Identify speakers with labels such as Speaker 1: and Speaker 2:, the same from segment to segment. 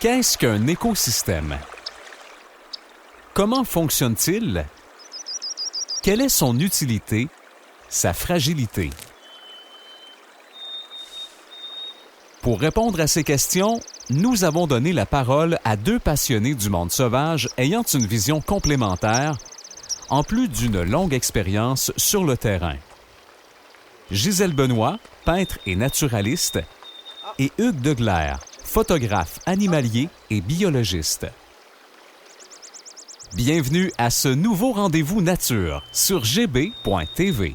Speaker 1: Qu'est-ce qu'un écosystème? Comment fonctionne-t-il? Quelle est son utilité, sa fragilité? Pour répondre à ces questions, nous avons donné la parole à deux passionnés du monde sauvage ayant une vision complémentaire, en plus d'une longue expérience sur le terrain. Gisèle Benoît, peintre et naturaliste, et Hugues Deglaire, photographe animalier et biologiste. Bienvenue à ce nouveau rendez-vous nature sur gb.tv.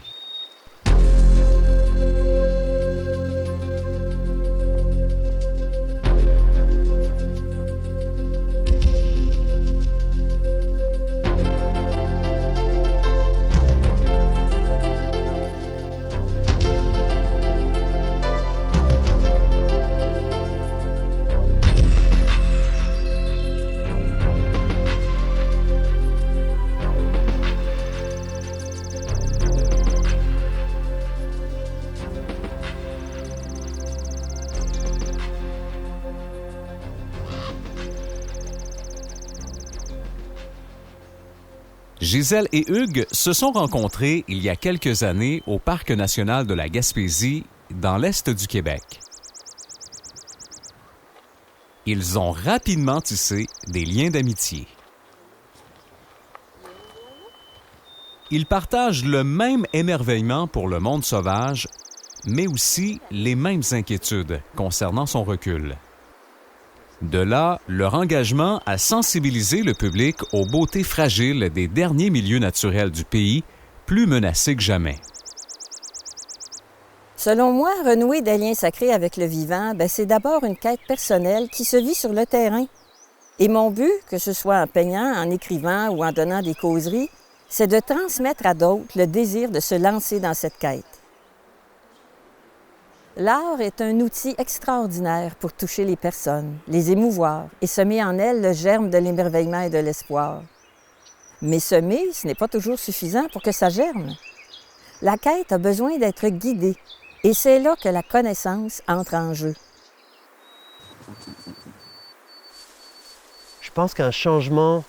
Speaker 1: Gisèle et Hugues se sont rencontrés il y a quelques années au Parc national de la Gaspésie, dans l'est du Québec. Ils ont rapidement tissé des liens d'amitié. Ils partagent le même émerveillement pour le monde sauvage, mais aussi les mêmes inquiétudes concernant son recul. De là, leur engagement à sensibiliser le public aux beautés fragiles des derniers milieux naturels du pays, plus menacés que jamais.
Speaker 2: Selon moi, renouer des liens sacrés avec le vivant, c'est d'abord une quête personnelle qui se vit sur le terrain. Et mon but, que ce soit en peignant, en écrivant ou en donnant des causeries, c'est de transmettre à d'autres le désir de se lancer dans cette quête. L'art est un outil extraordinaire pour toucher les personnes, les émouvoir et semer en elles le germe de l'émerveillement et de l'espoir. Mais semer, ce n'est pas toujours suffisant pour que ça germe. La quête a besoin d'être guidée, et c'est là que la connaissance entre en jeu.
Speaker 3: Je pense qu'un changement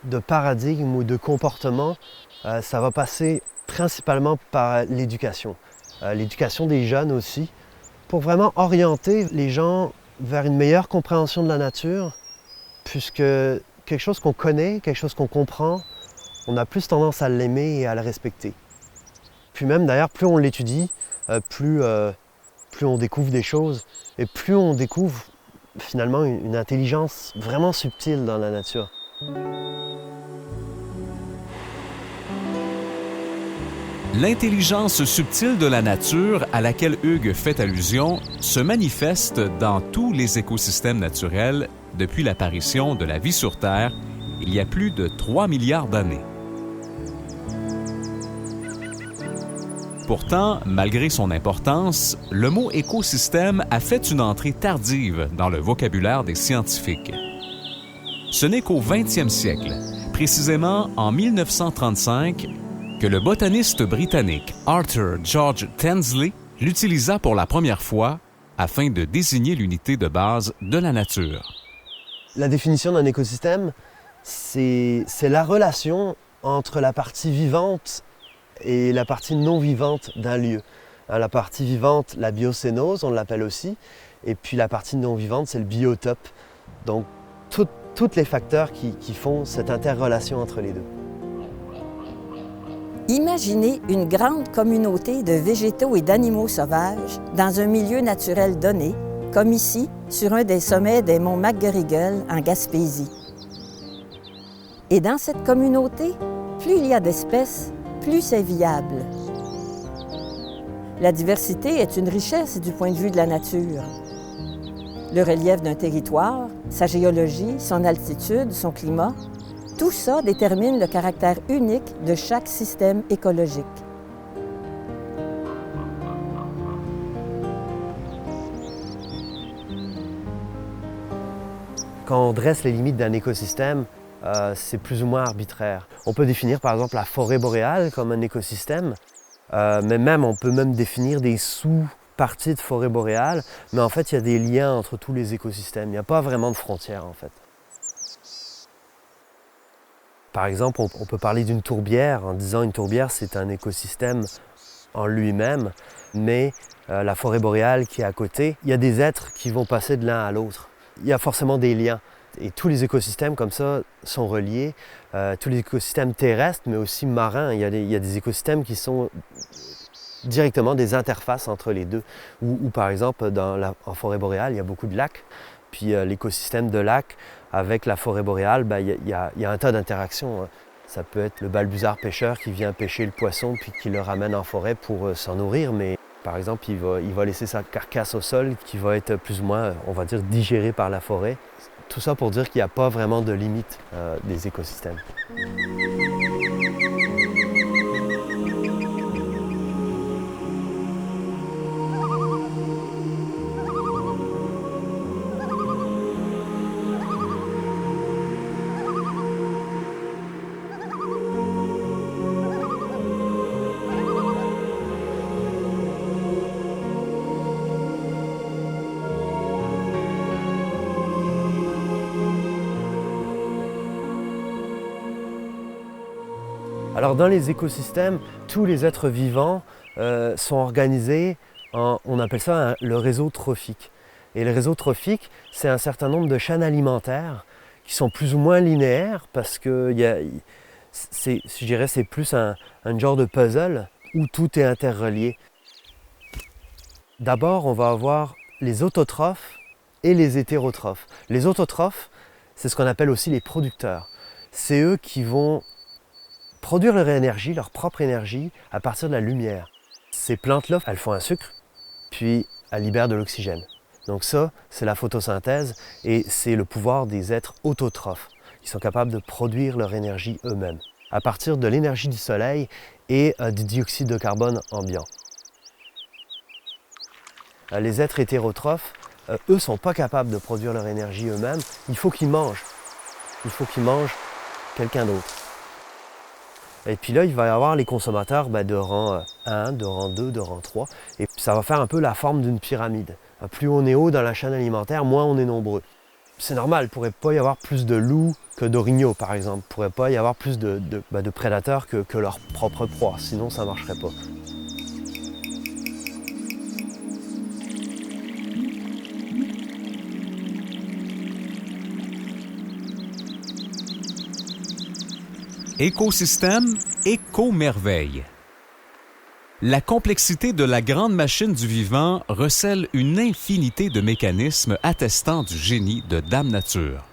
Speaker 3: de paradigme ou de comportement, ça va passer principalement par l'éducation. L'éducation des jeunes aussi, pour vraiment orienter les gens vers une meilleure compréhension de la nature, puisque quelque chose qu'on connaît, quelque chose qu'on comprend, on a plus tendance à l'aimer et à le respecter. Puis même d'ailleurs, plus on l'étudie, plus on découvre des choses, et plus on découvre finalement une intelligence vraiment subtile dans la nature.
Speaker 1: L'intelligence subtile de la nature à laquelle Hugues fait allusion se manifeste dans tous les écosystèmes naturels depuis l'apparition de la vie sur Terre il y a plus de 3 milliards d'années. Pourtant, malgré son importance, le mot écosystème a fait une entrée tardive dans le vocabulaire des scientifiques. Ce n'est qu'au 20e siècle, précisément en 1935, que le botaniste britannique Arthur George Tansley l'utilisa pour la première fois afin de désigner l'unité de base de la nature.
Speaker 3: La définition d'un écosystème, c'est la relation entre la partie vivante et la partie non vivante d'un lieu. La partie vivante, la biocénose, on l'appelle aussi, et puis la partie non vivante, c'est le biotope. Donc, tous les facteurs qui font cette interrelation entre les deux.
Speaker 2: Imaginez une grande communauté de végétaux et d'animaux sauvages dans un milieu naturel donné, comme ici, sur un des sommets des monts McGarrigle en Gaspésie. Et dans cette communauté, plus il y a d'espèces, plus c'est viable. La diversité est une richesse du point de vue de la nature. Le relief d'un territoire, sa géologie, son altitude, son climat, tout ça détermine le caractère unique de chaque système écologique.
Speaker 3: Quand on dresse les limites d'un écosystème, c'est plus ou moins arbitraire. On peut définir par exemple la forêt boréale comme un écosystème, mais même on peut même définir des partie de forêt boréale, mais en fait, il y a des liens entre tous les écosystèmes. Il n'y a pas vraiment de frontières, en fait. Par exemple, on peut parler d'une tourbière en disant une tourbière, c'est un écosystème en lui-même, mais la forêt boréale qui est à côté, il y a des êtres qui vont passer de l'un à l'autre. Il y a forcément des liens. Et tous les écosystèmes comme ça sont reliés. Tous les écosystèmes terrestres, mais aussi marins. Il y a des écosystèmes qui sont directement des interfaces entre les deux. Ou par exemple, en forêt boréale, il y a beaucoup de lacs. Puis l'écosystème de lacs avec la forêt boréale, il y a un tas d'interactions. Ça peut être le balbuzard pêcheur qui vient pêcher le poisson puis qui le ramène en forêt pour s'en nourrir. Mais par exemple, il va laisser sa carcasse au sol qui va être plus ou moins, on va dire, digérée par la forêt. Tout ça pour dire qu'il n'y a pas vraiment de limite des écosystèmes. Alors dans les écosystèmes, tous les êtres vivants sont organisés on appelle ça le réseau trophique. Et le réseau trophique, c'est un certain nombre de chaînes alimentaires qui sont plus ou moins linéaires parce que je dirais c'est plus un genre de puzzle où tout est interrelié. D'abord, on va avoir les autotrophes et les hétérotrophes. Les autotrophes, c'est ce qu'on appelle aussi les producteurs. C'est eux qui vont produire leur énergie, leur propre énergie, à partir de la lumière. Ces plantes-là, elles font un sucre, puis elles libèrent de l'oxygène. Donc ça, c'est la photosynthèse et c'est le pouvoir des êtres autotrophes, qui sont capables de produire leur énergie eux-mêmes, à partir de l'énergie du soleil et du dioxyde de carbone ambiant. Les êtres hétérotrophes, eux, ne sont pas capables de produire leur énergie eux-mêmes. Il faut qu'ils mangent. Il faut qu'ils mangent quelqu'un d'autre. Et puis là, il va y avoir les consommateurs de rang 1, de rang 2, de rang 3. Et ça va faire un peu la forme d'une pyramide. Plus on est haut dans la chaîne alimentaire, moins on est nombreux. C'est normal, il ne pourrait pas y avoir plus de loups que d'orignaux, par exemple. Il ne pourrait pas y avoir plus de prédateurs que leur propre proie, sinon ça ne marcherait pas.
Speaker 1: Écosystème, éco-merveille. La complexité de la grande machine du vivant recèle une infinité de mécanismes attestant du génie de Dame Nature.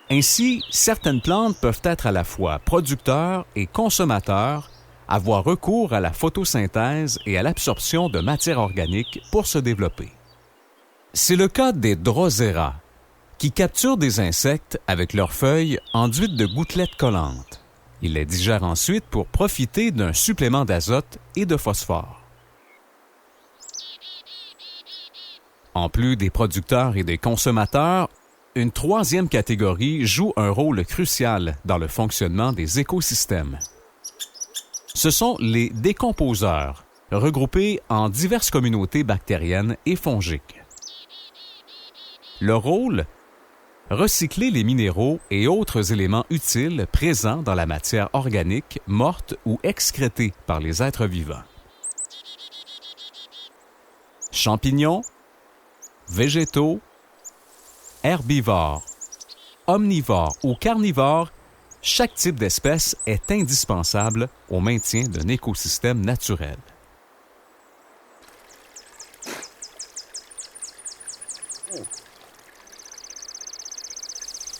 Speaker 1: Ainsi, certaines plantes peuvent être à la fois producteurs et consommateurs, avoir recours à la photosynthèse et à l'absorption de matière organique pour se développer. C'est le cas des Drosera, qui capturent des insectes avec leurs feuilles enduites de gouttelettes collantes. Ils les digèrent ensuite pour profiter d'un supplément d'azote et de phosphore. En plus des producteurs et des consommateurs, une troisième catégorie joue un rôle crucial dans le fonctionnement des écosystèmes. Ce sont les décomposeurs, regroupés en diverses communautés bactériennes et fongiques. Leur rôle? Recycler les minéraux et autres éléments utiles présents dans la matière organique morte ou excrétée par les êtres vivants. Champignons, végétaux, herbivores, omnivores ou carnivores, chaque type d'espèce est indispensable au maintien d'un écosystème naturel.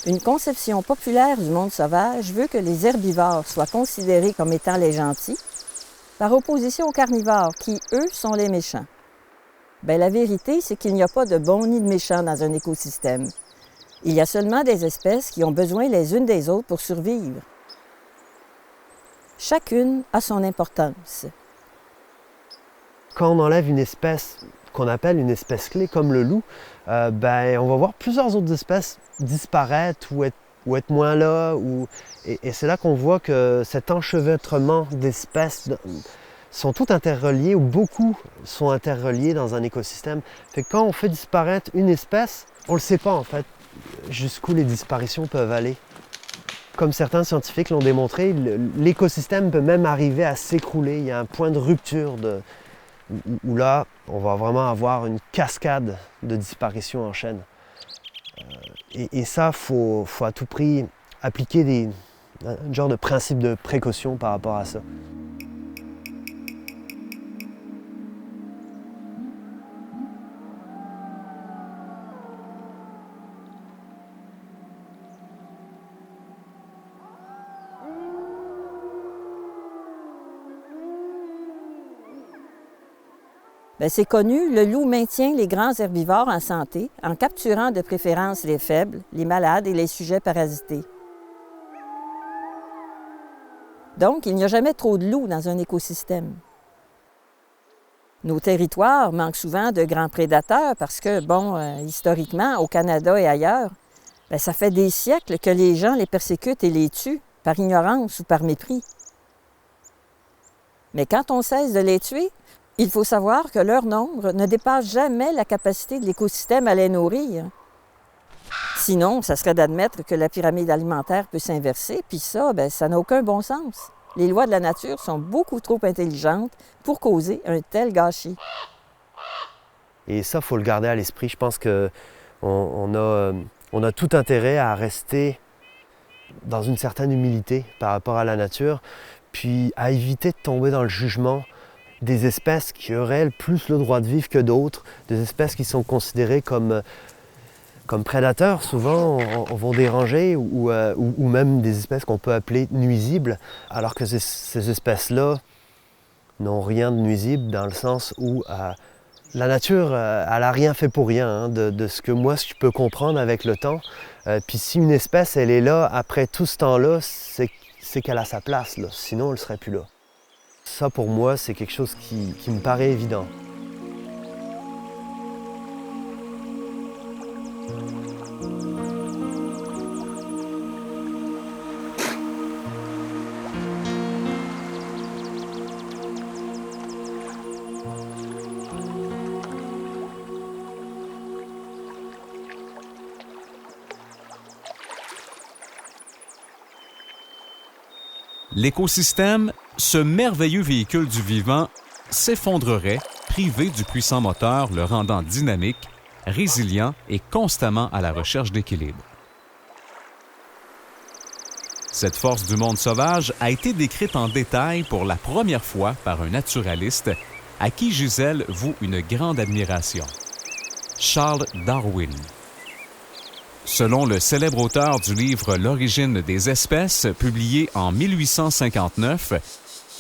Speaker 2: Une conception populaire du monde sauvage veut que les herbivores soient considérés comme étant les gentils, par opposition aux carnivores qui, eux, sont les méchants. Bien, la vérité, c'est qu'il n'y a pas de bons ni de méchants dans un écosystème. Il y a seulement des espèces qui ont besoin les unes des autres pour survivre. Chacune a son importance.
Speaker 3: Quand on enlève une espèce qu'on appelle une espèce clé, comme le loup, on va voir plusieurs autres espèces disparaître ou être moins là. Et c'est là qu'on voit que cet enchevêtrement d'espèces sont toutes interreliées ou beaucoup sont interreliées dans un écosystème. Fait que quand on fait disparaître une espèce, on ne le sait pas en fait jusqu'où les disparitions peuvent aller. Comme certains scientifiques l'ont démontré, l'écosystème peut même arriver à s'écrouler. Il y a un point de rupture où là, on va vraiment avoir une cascade de disparitions en chaîne. Et ça, faut à tout prix appliquer un genre de principe de précaution par rapport à ça.
Speaker 2: Bien, c'est connu, le loup maintient les grands herbivores en santé en capturant de préférence les faibles, les malades et les sujets parasités. Donc, il n'y a jamais trop de loups dans un écosystème. Nos territoires manquent souvent de grands prédateurs parce que, historiquement, au Canada et ailleurs, bien, ça fait des siècles que les gens les persécutent et les tuent, par ignorance ou par mépris. Mais quand on cesse de les tuer, il faut savoir que leur nombre ne dépasse jamais la capacité de l'écosystème à les nourrir. Sinon, ça serait d'admettre que la pyramide alimentaire peut s'inverser, puis ça, ça n'a aucun bon sens. Les lois de la nature sont beaucoup trop intelligentes pour causer un tel gâchis.
Speaker 3: Et ça, il faut le garder à l'esprit. Je pense qu'on a tout intérêt à rester dans une certaine humilité par rapport à la nature, puis à éviter de tomber dans le jugement des espèces qui auraient plus le droit de vivre que d'autres, des espèces qui sont considérées comme prédateurs, souvent vont déranger, ou même des espèces qu'on peut appeler nuisibles, alors que ces espèces-là n'ont rien de nuisible dans le sens où la nature, elle n'a rien fait pour rien, hein, de ce que moi je peux comprendre avec le temps. Puis si une espèce, elle est là après tout ce temps-là, c'est qu'elle a sa place, là. Sinon elle ne serait plus là. Ça, pour moi, c'est quelque chose qui me paraît évident.
Speaker 1: L'écosystème, ce merveilleux véhicule du vivant, s'effondrerait, privé du puissant moteur le rendant dynamique, résilient et constamment à la recherche d'équilibre. Cette force du monde sauvage a été décrite en détail pour la première fois par un naturaliste à qui Gisèle voue une grande admiration, Charles Darwin. Selon le célèbre auteur du livre L'origine des espèces, publié en 1859,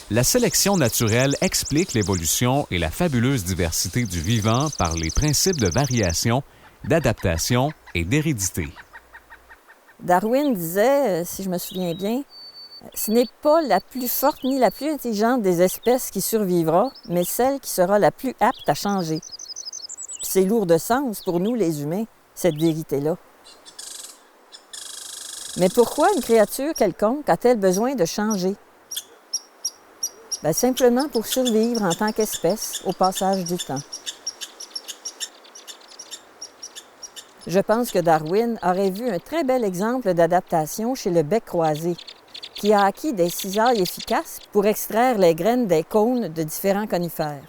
Speaker 1: la sélection naturelle explique l'évolution et la fabuleuse diversité du vivant par les principes de variation, d'adaptation et d'hérédité.
Speaker 2: Darwin disait, si je me souviens bien, « Ce n'est pas la plus forte ni la plus intelligente des espèces qui survivra, mais celle qui sera la plus apte à changer. » C'est lourd de sens pour nous, les humains, cette vérité-là. Mais pourquoi une créature quelconque a-t-elle besoin de changer? Simplement pour survivre en tant qu'espèce au passage du temps. Je pense que Darwin aurait vu un très bel exemple d'adaptation chez le bec croisé, qui a acquis des cisailles efficaces pour extraire les graines des cônes de différents conifères.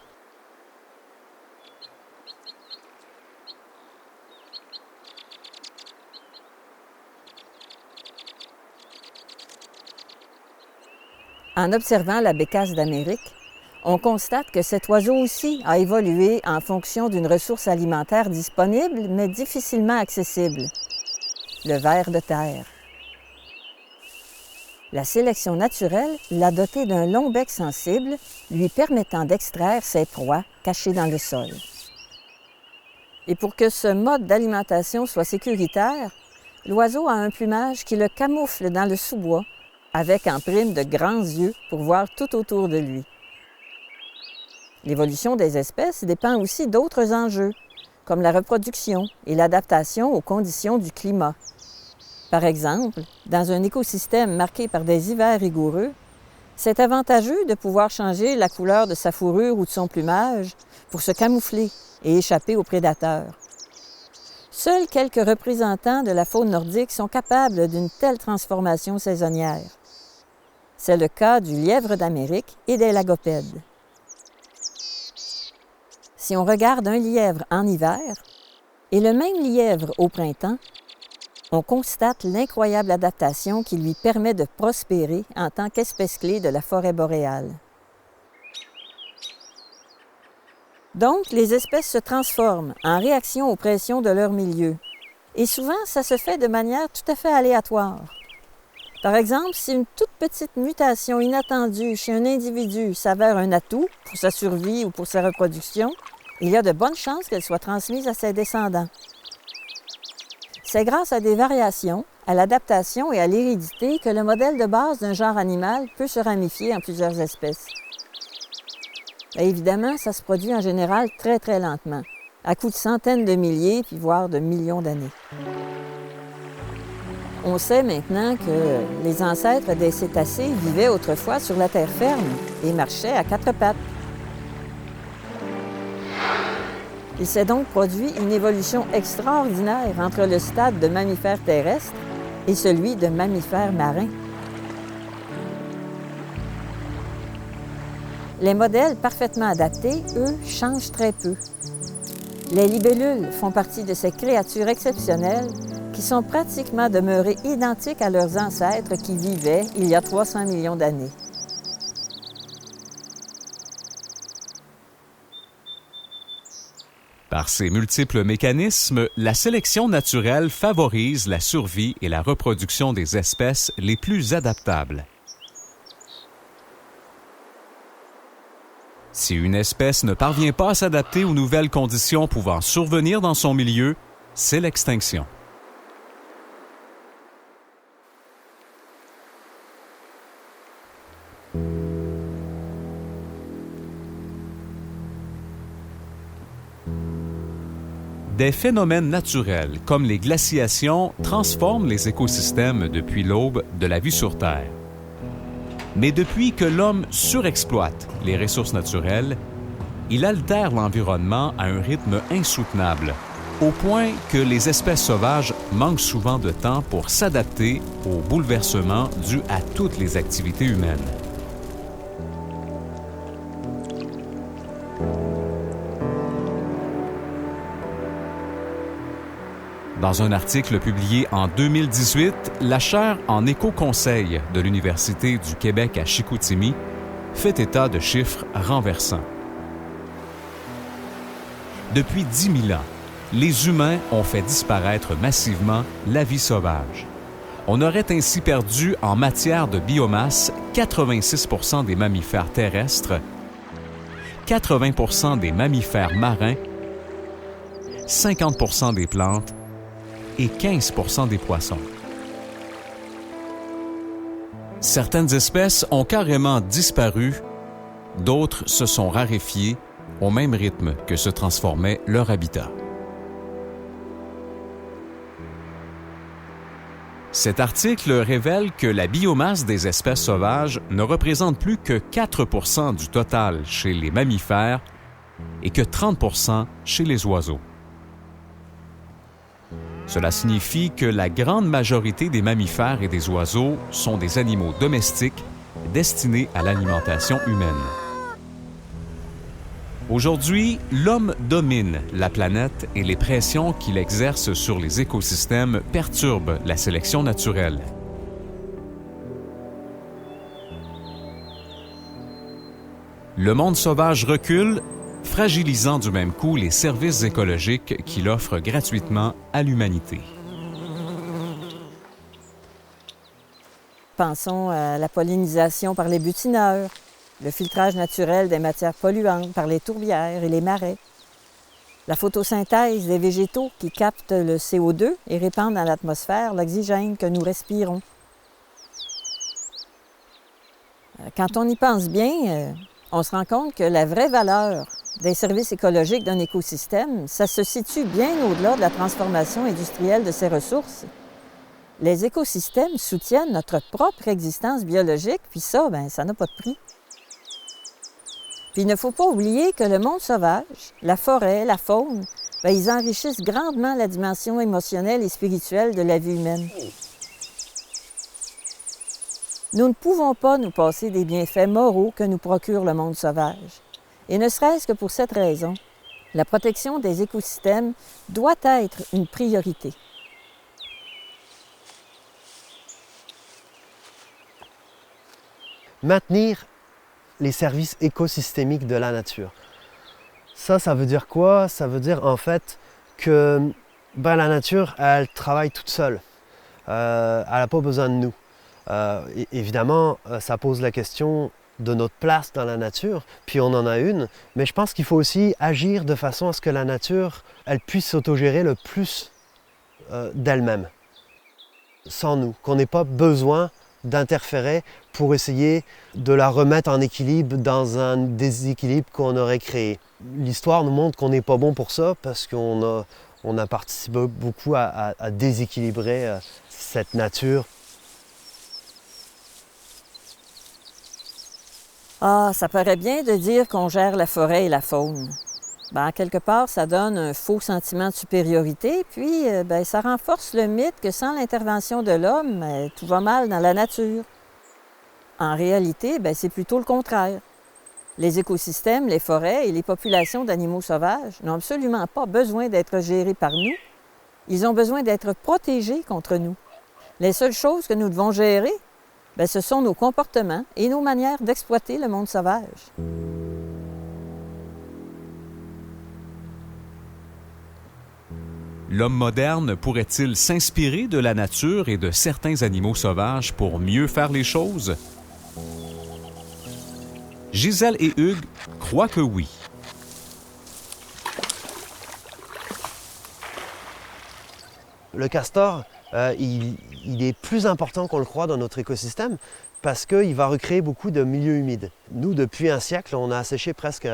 Speaker 2: En observant la bécasse d'Amérique, on constate que cet oiseau aussi a évolué en fonction d'une ressource alimentaire disponible, mais difficilement accessible, le ver de terre. La sélection naturelle l'a doté d'un long bec sensible, lui permettant d'extraire ses proies cachées dans le sol. Et pour que ce mode d'alimentation soit sécuritaire, l'oiseau a un plumage qui le camoufle dans le sous-bois, avec en prime de grands yeux pour voir tout autour de lui. L'évolution des espèces dépend aussi d'autres enjeux, comme la reproduction et l'adaptation aux conditions du climat. Par exemple, dans un écosystème marqué par des hivers rigoureux, C'est avantageux de pouvoir changer la couleur de sa fourrure ou de son plumage pour se camoufler et échapper aux prédateurs. Seuls quelques représentants de la faune nordique sont capables d'une telle transformation saisonnière. C'est le cas du lièvre d'Amérique et des lagopèdes. Si on regarde un lièvre en hiver et le même lièvre au printemps, on constate l'incroyable adaptation qui lui permet de prospérer en tant qu'espèce clé de la forêt boréale. Donc, les espèces se transforment en réaction aux pressions de leur milieu. Et souvent, ça se fait de manière tout à fait aléatoire. Par exemple, si une toute petite mutation inattendue chez un individu s'avère un atout pour sa survie ou pour sa reproduction, il y a de bonnes chances qu'elle soit transmise à ses descendants. C'est grâce à des variations, à l'adaptation et à l'hérédité que le modèle de base d'un genre animal peut se ramifier en plusieurs espèces. Et évidemment, ça se produit en général très, très lentement, à coups de centaines de milliers, puis voire de millions d'années. On sait maintenant que les ancêtres des cétacés vivaient autrefois sur la terre ferme et marchaient à quatre pattes. Il s'est donc produit une évolution extraordinaire entre le stade de mammifère terrestre et celui de mammifère marin. Les modèles parfaitement adaptés, eux, changent très peu. Les libellules font partie de ces créatures exceptionnelles qui sont pratiquement demeurées identiques à leurs ancêtres qui vivaient il y a 300 millions d'années.
Speaker 1: Par ses multiples mécanismes, la sélection naturelle favorise la survie et la reproduction des espèces les plus adaptables. Si une espèce ne parvient pas à s'adapter aux nouvelles conditions pouvant survenir dans son milieu, c'est l'extinction. Des phénomènes naturels, comme les glaciations, transforment les écosystèmes depuis l'aube de la vie sur Terre. Mais depuis que l'homme surexploite les ressources naturelles, il altère l'environnement à un rythme insoutenable, au point que les espèces sauvages manquent souvent de temps pour s'adapter aux bouleversements dus à toutes les activités humaines. Dans un article publié en 2018, la chaire en éco-conseil de l'Université du Québec à Chicoutimi fait état de chiffres renversants. Depuis 10 000 ans, les humains ont fait disparaître massivement la vie sauvage. On aurait ainsi perdu en matière de biomasse 86 % des mammifères terrestres, 80 % des mammifères marins, 50 % des plantes et 15 % des poissons. Certaines espèces ont carrément disparu, d'autres se sont raréfiées au même rythme que se transformait leur habitat. Cet article révèle que la biomasse des espèces sauvages ne représente plus que 4 % du total chez les mammifères et que 30 % chez les oiseaux. Cela signifie que la grande majorité des mammifères et des oiseaux sont des animaux domestiques destinés à l'alimentation humaine. Aujourd'hui, l'homme domine la planète et les pressions qu'il exerce sur les écosystèmes perturbent la sélection naturelle. Le monde sauvage recule, fragilisant du même coup les services écologiques qu'il offre gratuitement à l'humanité.
Speaker 2: Pensons à la pollinisation par les butineurs, le filtrage naturel des matières polluantes par les tourbières et les marais, la photosynthèse des végétaux qui captent le CO2 et répandent dans l'atmosphère l'oxygène que nous respirons. Quand on y pense bien, on se rend compte que la vraie valeur des services écologiques d'un écosystème, ça se situe bien au-delà de la transformation industrielle de ses ressources. Les écosystèmes soutiennent notre propre existence biologique, puis ça, ça n'a pas de prix. Puis il ne faut pas oublier que le monde sauvage, la forêt, la faune, ils enrichissent grandement la dimension émotionnelle et spirituelle de la vie humaine. Nous ne pouvons pas nous passer des bienfaits moraux que nous procure le monde sauvage. Et ne serait-ce que pour cette raison, la protection des écosystèmes doit être une priorité.
Speaker 3: Maintenir les services écosystémiques de la nature. Ça veut dire quoi? Ça veut dire en fait que la nature, elle travaille toute seule. Elle n'a pas besoin de nous. Évidemment, ça pose la question de notre place dans la nature, puis on en a une, mais je pense qu'il faut aussi agir de façon à ce que la nature, elle puisse s'autogérer le plus d'elle-même, sans nous, qu'on n'ait pas besoin d'interférer pour essayer de la remettre en équilibre dans un déséquilibre qu'on aurait créé. L'histoire nous montre qu'on n'est pas bon pour ça parce qu'on a participé beaucoup à déséquilibrer cette nature.
Speaker 2: Ah, ça paraît bien de dire qu'on gère la forêt et la faune. Quelque part, ça donne un faux sentiment de supériorité, puis ça renforce le mythe que sans l'intervention de l'homme, tout va mal dans la nature. En réalité, c'est plutôt le contraire. Les écosystèmes, les forêts et les populations d'animaux sauvages n'ont absolument pas besoin d'être gérés par nous. Ils ont besoin d'être protégés contre nous. Les seules choses que nous devons gérer, ce sont nos comportements et nos manières d'exploiter le monde sauvage.
Speaker 1: L'homme moderne pourrait-il s'inspirer de la nature et de certains animaux sauvages pour mieux faire les choses? Gisèle et Hugues croient que oui.
Speaker 3: Le castor, il est plus important qu'on le croit dans notre écosystème parce qu'il va recréer beaucoup de milieux humides. Nous, depuis un siècle, on a asséché presque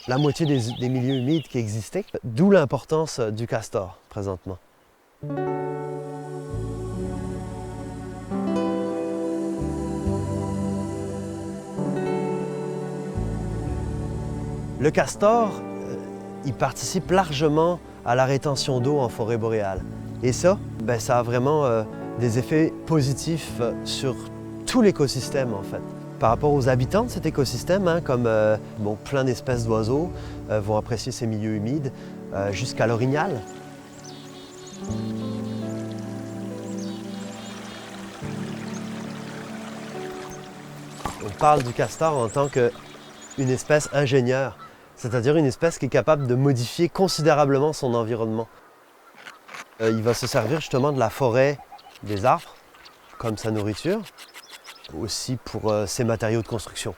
Speaker 3: la moitié des milieux humides qui existaient, d'où l'importance du castor présentement. Le castor, il participe largement à la rétention d'eau en forêt boréale. Et ça, ça a vraiment des effets positifs sur tout l'écosystème en fait. Par rapport aux habitants de cet écosystème, comme plein d'espèces d'oiseaux vont apprécier ces milieux humides jusqu'à l'orignal. On parle du castor en tant qu'une espèce ingénieure, c'est-à-dire une espèce qui est capable de modifier considérablement son environnement. Il va se servir justement de la forêt des arbres comme sa nourriture, aussi pour ses matériaux de construction.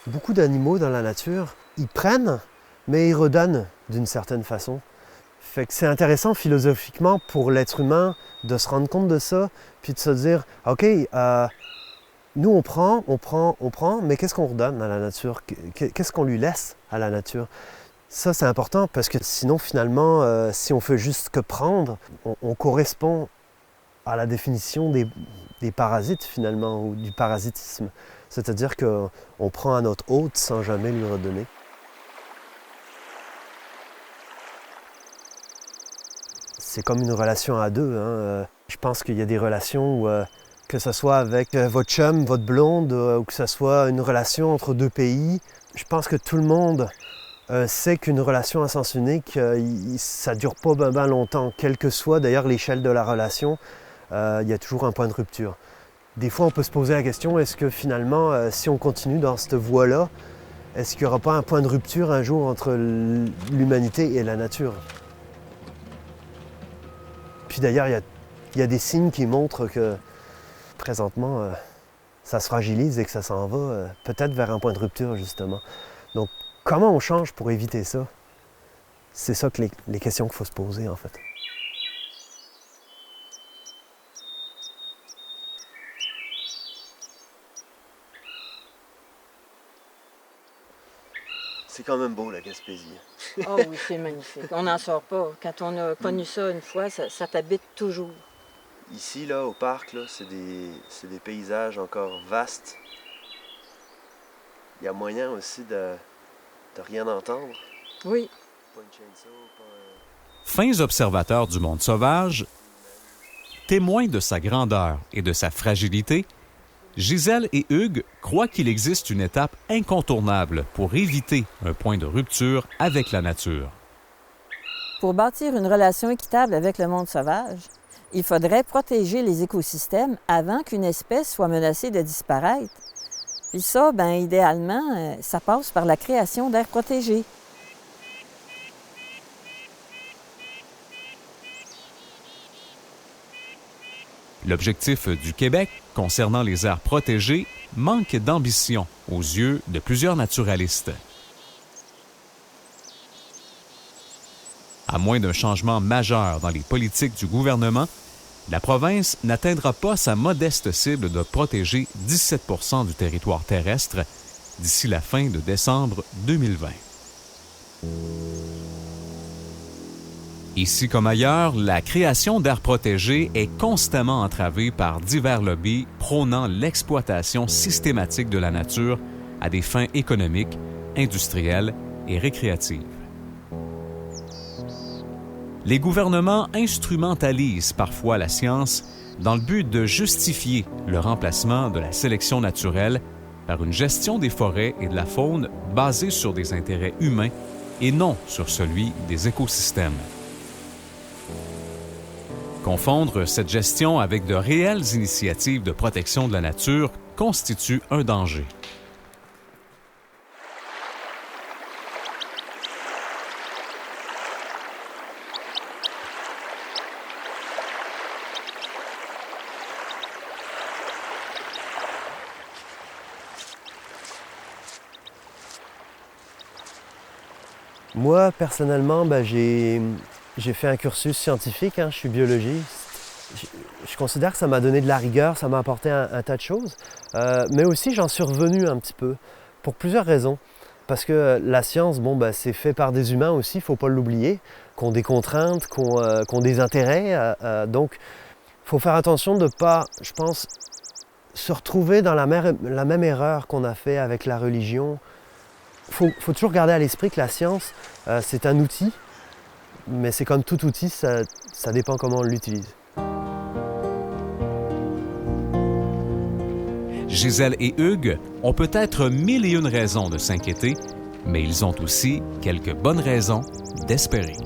Speaker 3: Beaucoup d'animaux dans la nature, ils prennent, mais ils redonnent d'une certaine façon. Fait que c'est intéressant philosophiquement pour l'être humain de se rendre compte de ça, puis de se dire, OK, nous on prend, mais qu'est-ce qu'on redonne à la nature? Qu'est-ce qu'on lui laisse à la nature? Ça c'est important parce que sinon finalement, si on fait juste que prendre, on correspond à la définition des parasites finalement, ou du parasitisme. C'est-à-dire qu'on prend à notre hôte sans jamais lui redonner. C'est comme une relation à deux. Je pense qu'il y a des relations où, que ce soit avec votre chum, votre blonde, ou que ce soit une relation entre deux pays, je pense que tout le monde sait qu'une relation à sens unique, ça ne dure pas ben longtemps. Quelle que soit d'ailleurs l'échelle de la relation, il y a toujours un point de rupture. Des fois, on peut se poser la question, est-ce que finalement, si on continue dans cette voie-là, est-ce qu'il n'y aura pas un point de rupture un jour entre l'humanité et la nature? Puis d'ailleurs, il y a des signes qui montrent que présentement, ça se fragilise et que ça s'en va peut-être vers un point de rupture, justement. Donc, comment on change pour éviter ça? C'est ça que les questions qu'il faut se poser, en fait. C'est quand même beau, la Gaspésie.
Speaker 2: Ah oui, c'est magnifique. On n'en sort pas. Quand on a connu ça une fois, ça t'habite toujours.
Speaker 3: Ici, là, au parc, là, c'est des paysages encore vastes. Il y a moyen aussi de rien entendre.
Speaker 2: Oui.
Speaker 3: Pas une chainsaw, pas un...
Speaker 1: Fins observateurs du monde sauvage, témoins de sa grandeur et de sa fragilité, Gisèle et Hugues croient qu'il existe une étape incontournable pour éviter un point de rupture avec la nature.
Speaker 2: Pour bâtir une relation équitable avec le monde sauvage, il faudrait protéger les écosystèmes avant qu'une espèce soit menacée de disparaître. Puis ça, bien, idéalement, ça passe par la création d'aires protégées.
Speaker 1: L'objectif du Québec concernant les aires protégées manque d'ambition aux yeux de plusieurs naturalistes. À moins d'un changement majeur dans les politiques du gouvernement, la province n'atteindra pas sa modeste cible de protéger 17 % du territoire terrestre d'ici la fin de décembre 2020. Ici comme ailleurs, la création d'aires protégées est constamment entravée par divers lobbies prônant l'exploitation systématique de la nature à des fins économiques, industrielles et récréatives. Les gouvernements instrumentalisent parfois la science dans le but de justifier le remplacement de la sélection naturelle par une gestion des forêts et de la faune basée sur des intérêts humains et non sur celui des écosystèmes. Confondre cette gestion avec de réelles initiatives de protection de la nature constitue un danger.
Speaker 3: Moi, personnellement, j'ai fait un cursus scientifique, je suis biologiste. Je considère que ça m'a donné de la rigueur, ça m'a apporté un tas de choses. Mais aussi, j'en suis revenu un petit peu, pour plusieurs raisons. Parce que la science, c'est fait par des humains aussi, il ne faut pas l'oublier, qui ont des contraintes, qui ont des intérêts. Donc, il faut faire attention de ne pas, je pense, se retrouver dans la même erreur qu'on a fait avec la religion. Il faut toujours garder à l'esprit que la science, c'est un outil, mais c'est comme tout outil, ça dépend comment on l'utilise.
Speaker 1: Gisèle et Hugues ont peut-être mille et une raisons de s'inquiéter, mais ils ont aussi quelques bonnes raisons d'espérer.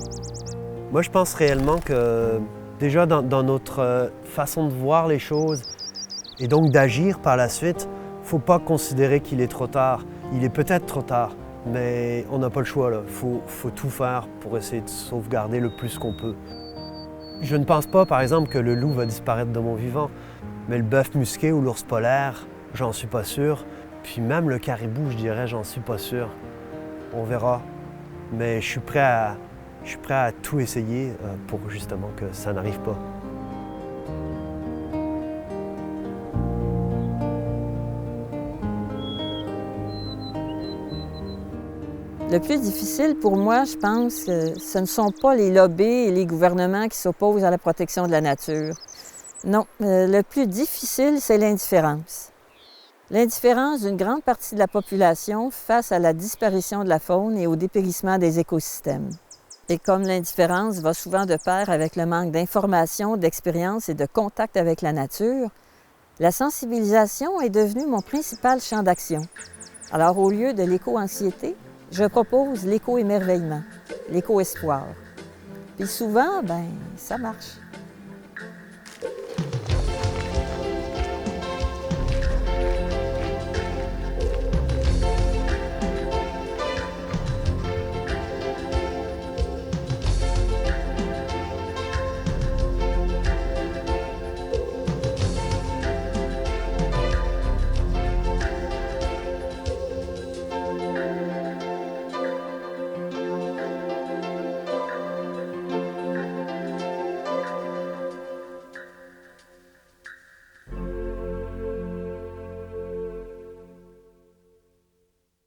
Speaker 3: Moi, je pense réellement que déjà dans notre façon de voir les choses et donc d'agir par la suite, il ne faut pas considérer qu'il est trop tard. Il est peut-être trop tard, mais on n'a pas le choix. Il faut tout faire pour essayer de sauvegarder le plus qu'on peut. Je ne pense pas, par exemple, que le loup va disparaître de mon vivant, mais le bœuf musqué ou l'ours polaire, j'en suis pas sûr. Puis même le caribou, je dirais, j'en suis pas sûr. On verra. Mais je suis prêt à tout essayer pour justement que ça n'arrive pas.
Speaker 2: Le plus difficile pour moi, je pense, ce ne sont pas les lobbies et les gouvernements qui s'opposent à la protection de la nature. Non, le plus difficile, c'est l'indifférence. L'indifférence d'une grande partie de la population face à la disparition de la faune et au dépérissement des écosystèmes. Et comme l'indifférence va souvent de pair avec le manque d'information, d'expérience et de contact avec la nature, la sensibilisation est devenue mon principal champ d'action. Alors, au lieu de l'éco-anxiété, je propose l'éco-émerveillement, l'éco-espoir. Puis souvent, ça marche.